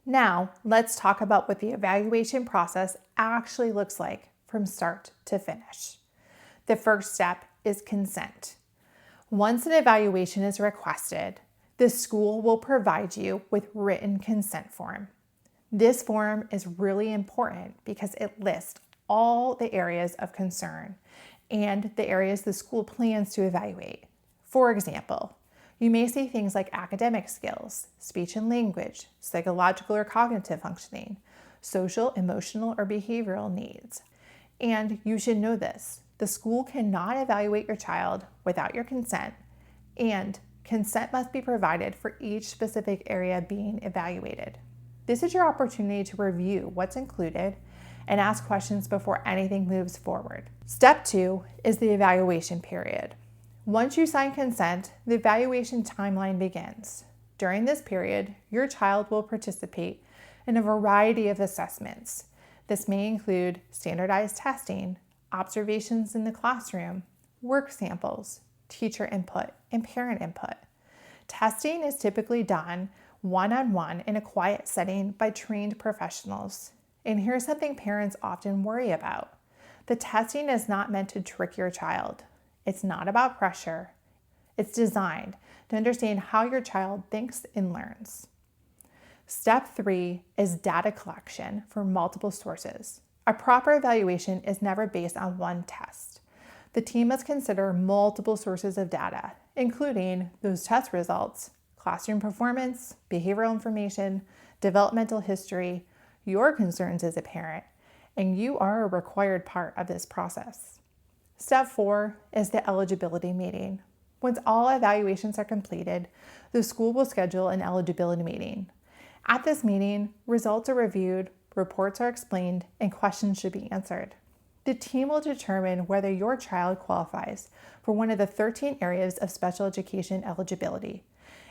Now, let's talk about what the evaluation process actually looks like from start to finish. The first step is consent. Once an evaluation is requested, the school will provide you with written consent form. This form is really important because it lists all the areas of concern and the areas the school plans to evaluate. For example, you may see things like academic skills, speech and language, psychological or cognitive functioning, social, emotional, or behavioral needs. And you should know this: the school cannot evaluate your child without your consent, and consent must be provided for each specific area being evaluated. This is your opportunity to review what's included and ask questions before anything moves forward. Step 2 is the evaluation period. Once you sign consent, the evaluation timeline begins. During this period, your child will participate in a variety of assessments. This may include standardized testing, observations in the classroom, work samples, teacher input, and parent input. Testing is typically done one-on-one in a quiet setting by trained professionals. And here's something parents often worry about. The testing is not meant to trick your child. It's not about pressure. It's designed to understand how your child thinks and learns. Step 3 is data collection from multiple sources. A proper evaluation is never based on one test. The team must consider multiple sources of data, including those test results, classroom performance, behavioral information, developmental history, your concerns as a parent, and you are a required part of this process. Step 4 is the eligibility meeting. Once all evaluations are completed, the school will schedule an eligibility meeting. At this meeting, results are reviewed, reports are explained, and questions should be answered. The team will determine whether your child qualifies for one of the 13 areas of special education eligibility,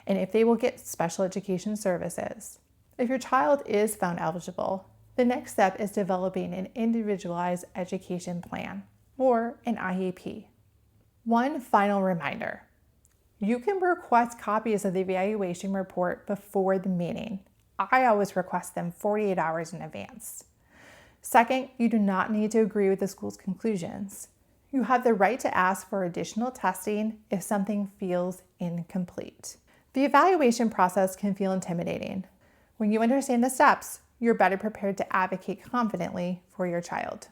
and if they will get special education services. If your child is found eligible, the next step is developing an individualized education plan, or an IEP. One final reminder: you can request copies of the evaluation report before the meeting. I always request them 48 hours in advance. Second, you do not need to agree with the school's conclusions. You have the right to ask for additional testing if something feels incomplete. The evaluation process can feel intimidating. When you understand the steps, you're better prepared to advocate confidently for your child.